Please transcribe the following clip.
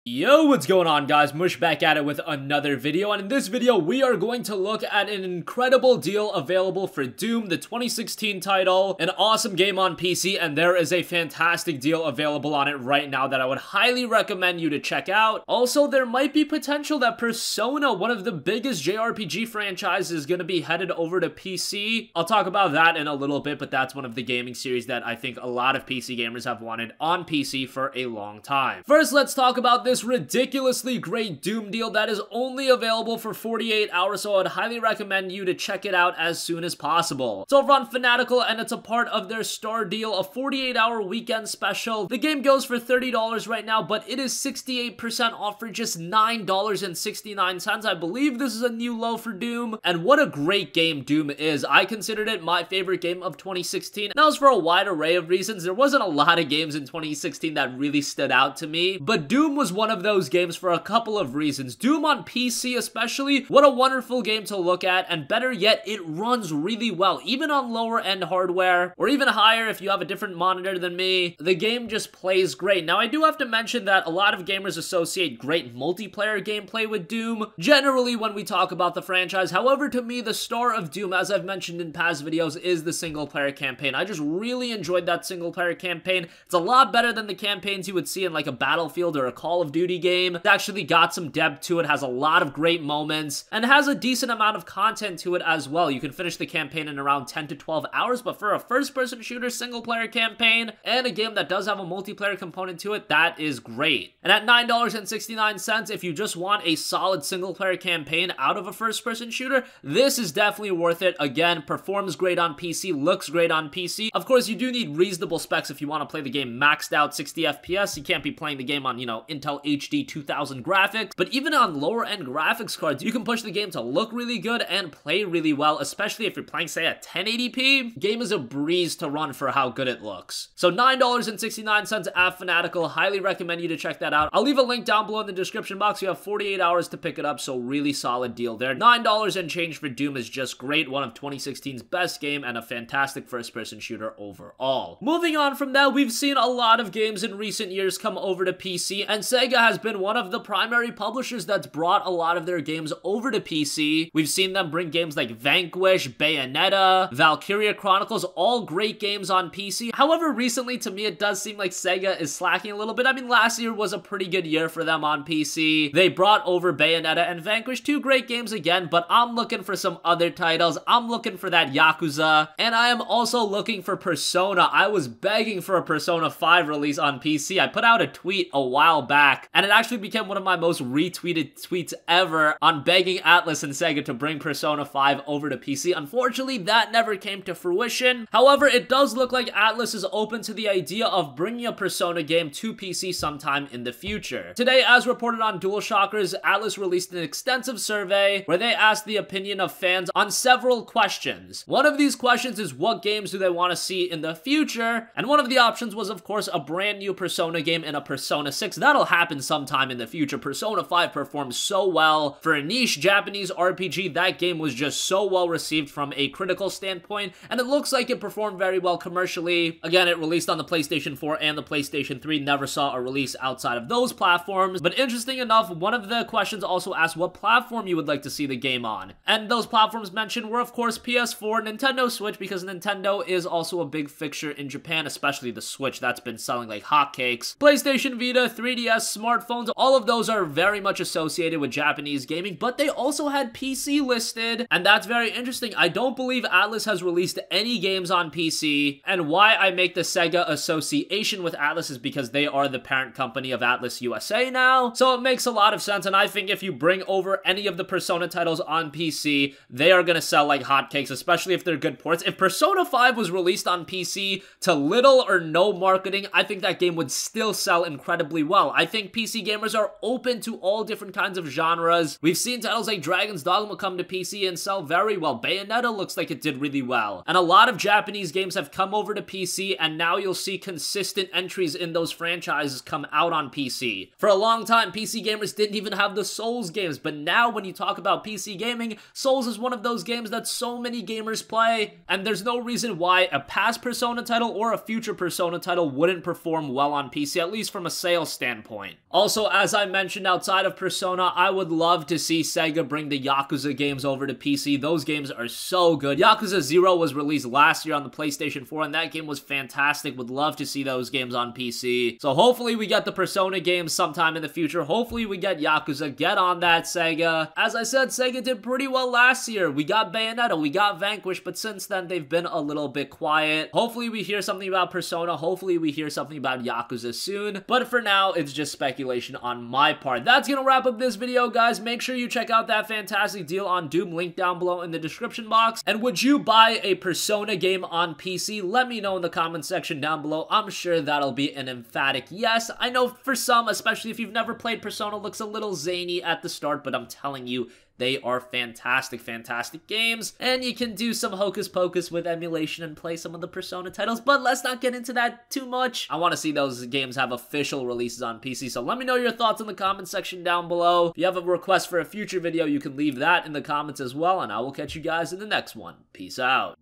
Yo, what's going on, guys? Mush back at it with another video, and in this video we are going to look at an incredible deal available for Doom, the 2016 title, an awesome game on PC, and there is a fantastic deal available on it right now that I would highly recommend you to check out. Also, there might be potential that Persona, one of the biggest JRPG franchises, is going to be headed over to PC. I'll talk about that in a little bit, but that's one of the gaming series that I think a lot of PC gamers have wanted on PC for a long time. First, let's talk about this ridiculously great Doom deal that is only available for 48 hours, so I'd highly recommend you to check it out as soon as possible. It's over on Fanatical, and it's a part of their Star deal, a 48-hour weekend special. The game goes for $30 right now, but it is 68% off for just $9.69. I believe this is a new low for Doom, and what a great game Doom is. I considered it my favorite game of 2016. That was for a wide array of reasons. There wasn't a lot of games in 2016 that really stood out to me, but Doom was one of those games for a couple of reasons. Doom on PC especially, what a wonderful game to look at, and better yet, it runs really well, even on lower end hardware, or even higher if you have a different monitor than me. The game just plays great. Now, I do have to mention that a lot of gamers associate great multiplayer gameplay with Doom, generally when we talk about the franchise. However, to me, the star of Doom, as I've mentioned in past videos, is the single-player campaign. I just really enjoyed that single-player campaign. It's a lot better than the campaigns you would see in like a Battlefield or a Call of Duty game. It's actually got some depth to it, has a lot of great moments, and has a decent amount of content to it as well. You can finish the campaign in around 10 to 12 hours, but for a first-person shooter single-player campaign and a game that does have a multiplayer component to it, that is great. And at $9.69, if you just want a solid single-player campaign out of a first-person shooter, this is definitely worth it. Again, performs great on PC, looks great on PC. Of course, you do need reasonable specs if you want to play the game maxed out 60 FPS. You can't be playing the game on, Intel HD 2000 graphics, but even on lower end graphics cards, you can push the game to look really good and play really well, especially if you're playing, say, at 1080p. Game is a breeze to run for how good it looks. So $9.69 at Fanatical. Highly recommend you to check that out. I'll leave a link down below in the description box. You have 48 hours to pick it up, so really solid deal there. $9 and change for Doom is just great. One of 2016's best game and a fantastic first-person shooter overall. Moving on from that, we've seen a lot of games in recent years come over to PC, and Sega has been one of the primary publishers that's brought a lot of their games over to PC. We've seen them bring games like Vanquish, Bayonetta, Valkyria Chronicles, all great games on PC. However, recently, to me, it does seem like Sega is slacking a little bit. I mean, last year was a pretty good year for them on PC. They brought over Bayonetta and Vanquish, two great games again, but I'm looking for some other titles. I'm looking for that Yakuza, and I am also looking for Persona. I was begging for a Persona 5 release on PC. I put out a tweet a while back, and it actually became one of my most retweeted tweets ever on begging Atlus and Sega to bring Persona 5 over to PC. Unfortunately, that never came to fruition. However, it does look like Atlus is open to the idea of bringing a Persona game to PC sometime in the future. Today, as reported on DualShockers, Atlus released an extensive survey where they asked the opinion of fans on several questions. One of these questions is what games do they want to see in the future, and one of the options was, of course, a brand new Persona game in a Persona 6. That'll happen sometime in the future. Persona 5 performed so well. For a niche Japanese RPG, that game was just so well received from a critical standpoint, and it looks like it performed very well commercially. Again, it released on the PlayStation 4 and the PlayStation 3, never saw a release outside of those platforms, but interesting enough, one of the questions also asked what platform you would like to see the game on, and those platforms mentioned were, of course, PS4, Nintendo Switch, because Nintendo is also a big fixture in Japan, especially the Switch. That's been selling like hotcakes. PlayStation Vita, 3DS, smartphones, all of those are very much associated with Japanese gaming, but they also had PC listed, and that's very interesting. I don't believe Atlus has released any games on PC, and why I make the Sega association with Atlus is because they are the parent company of Atlus USA now, so it makes a lot of sense, and I think if you bring over any of the Persona titles on PC, they are gonna sell like hotcakes, especially if they're good ports. If Persona 5 was released on PC to little or no marketing, I think that game would still sell incredibly well. I think PC gamers are open to all different kinds of genres. We've seen titles like Dragon's Dogma come to PC and sell very well. Bayonetta looks like it did really well. And a lot of Japanese games have come over to PC, and now you'll see consistent entries in those franchises come out on PC. For a long time, PC gamers didn't even have the Souls games, but now when you talk about PC gaming, Souls is one of those games that so many gamers play, and there's no reason why a past Persona title or a future Persona title wouldn't perform well on PC, at least from a sales standpoint. Also, as I mentioned, outside of Persona, I would love to see Sega bring the Yakuza games over to PC. Those games are so good. Yakuza 0 was released last year on the PlayStation 4, and that game was fantastic. Would love to see those games on PC. So hopefully we get the Persona games sometime in the future. Hopefully we get Yakuza. Get on that, Sega. As I said, Sega did pretty well last year. We got Bayonetta, we got Vanquish, but since then they've been a little bit quiet. Hopefully we hear something about Persona. Hopefully we hear something about Yakuza soon. But for now, it's just speculation on my part. That's gonna wrap up this video, guys. Make sure you check out that fantastic deal on Doom, link down below in the description box. And would you buy a Persona game on PC? Let me know in the comment section down below. I'm sure that'll be an emphatic yes. I know for some, especially if you've never played Persona, looks a little zany at the start, but I'm telling you, they are fantastic, fantastic games, and you can do some hocus pocus with emulation and play some of the Persona titles, but let's not get into that too much. I want to see those games have official releases on PC, so let me know your thoughts in the comment section down below. If you have a request for a future video, you can leave that in the comments as well, and I will catch you guys in the next one. Peace out.